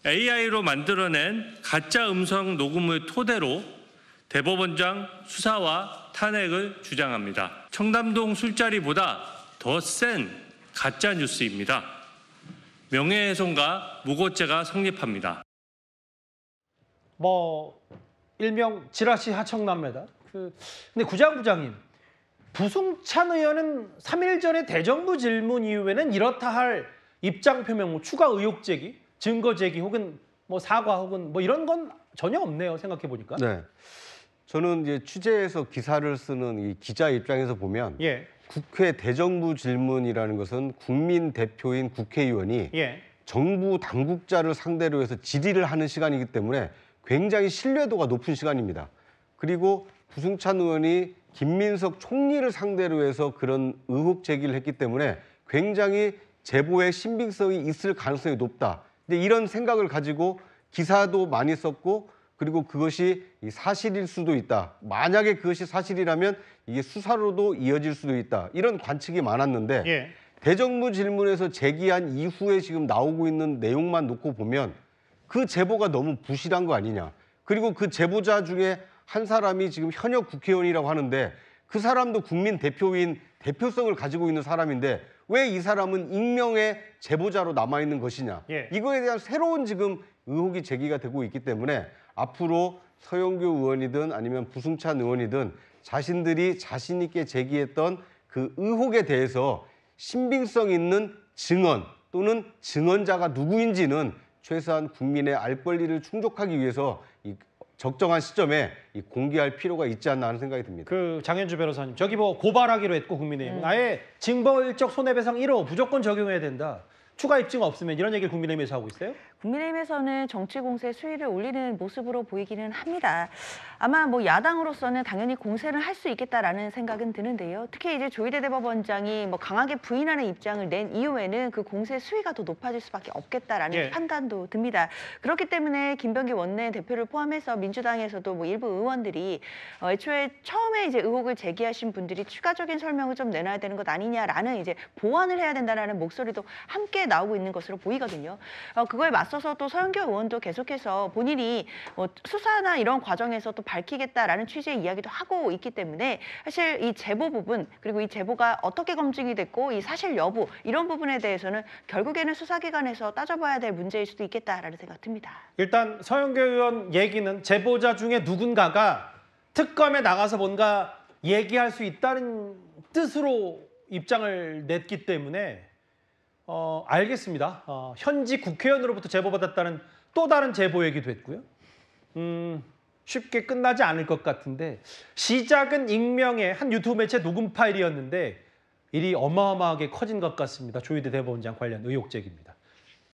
AI로 만들어낸 가짜 음성 녹음을 토대로 대법원장 수사와 탄핵을 주장합니다. 청담동 술자리보다 더 센 가짜 뉴스입니다. 명예훼손과 무고죄가 성립합니다. 일명 지라시 하청남매다. 근데 구장부장님, 부승찬 의원은 3일 전에 대정부 질문 이후에는 이렇다 할 입장 표명, 추가 의혹 제기, 증거 제기 혹은 사과 혹은 이런 건 전혀 없네요. 생각해 보니까. 네. 저는 이제 취재해서 기사를 쓰는 이 기자 입장에서 보면 국회 대정부 질문이라는 것은 국민 대표인 국회의원이 정부 당국자를 상대로 해서 질의를 하는 시간이기 때문에 굉장히 신뢰도가 높은 시간입니다. 그리고 부승찬 의원이 김민석 총리를 상대로 해서 그런 의혹 제기를 했기 때문에 굉장히 제보의 신빙성이 있을 가능성이 높다. 근데 이런 생각을 가지고 기사도 많이 썼고 그리고 그것이 사실일 수도 있다. 만약에 그것이 사실이라면 이게 수사로도 이어질 수도 있다. 이런 관측이 많았는데 대정부 질문에서 제기한 이후에 지금 나오고 있는 내용만 놓고 보면 그 제보가 너무 부실한 거 아니냐. 그리고 그 제보자 중에 한 사람이 지금 현역 국회의원이라고 하는데 그 사람도 국민 대표인 대표성을 가지고 있는 사람인데 왜 이 사람은 익명의 제보자로 남아있는 것이냐. 이거에 대한 새로운 지금 의혹이 제기가 되고 있기 때문에 앞으로 서영교 의원이든 아니면 부승찬 의원이든 자신들이 자신 있게 제기했던 그 의혹에 대해서 신빙성 있는 증언 또는 증언자가 누구인지는 최소한 국민의 알 권리를 충족하기 위해서 적정한 시점에 공개할 필요가 있지 않나 하는 생각이 듭니다. 장현주 변호사님, 저기 고발하기로 했고 국민의힘은 아예 징벌적 손해배상 1호 무조건 적용해야 된다. 추가 입증 없으면 이런 얘기를 국민의힘에서 하고 있어요? 국민의힘에서는 정치 공세 수위를 올리는 모습으로 보이기는 합니다. 아마 야당으로서는 당연히 공세를 할 수 있겠다라는 생각은 드는데요. 특히 이제 조희대 대법원장이 강하게 부인하는 입장을 낸 이후에는 그 공세 수위가 더 높아질 수밖에 없겠다라는 판단도 듭니다. 그렇기 때문에 김병기 원내 대표를 포함해서 민주당에서도 일부 의원들이 애초에 처음에 이제 의혹을 제기하신 분들이 추가적인 설명을 좀 내놔야 되는 것 아니냐라는 이제 보완을 해야 된다라는 목소리도 함께 나오고 있는 것으로 보이거든요. 그거에 맞서서 또 서영교 의원도 계속해서 본인이 수사나 이런 과정에서 또 밝히겠다라는 취지의 이야기도 하고 있기 때문에 사실 이 제보 부분 그리고 이 제보가 어떻게 검증이 됐고 이 사실 여부 이런 부분에 대해서는 결국에는 수사기관에서 따져봐야 될 문제일 수도 있겠다라는 생각 듭니다. 일단 서영교 의원 얘기는 제보자 중에 누군가가 특검에 나가서 뭔가 얘기할 수 있다는 뜻으로 입장을 냈기 때문에 알겠습니다. 현직 국회의원으로부터 제보받았다는 또 다른 제보 얘기도 했고요. 쉽게 끝나지 않을 것 같은데 시작은 익명의 한 유튜브 매체 녹음 파일이었는데 일이 어마어마하게 커진 것 같습니다. 조희대 대법원장 관련 의혹 제기입니다.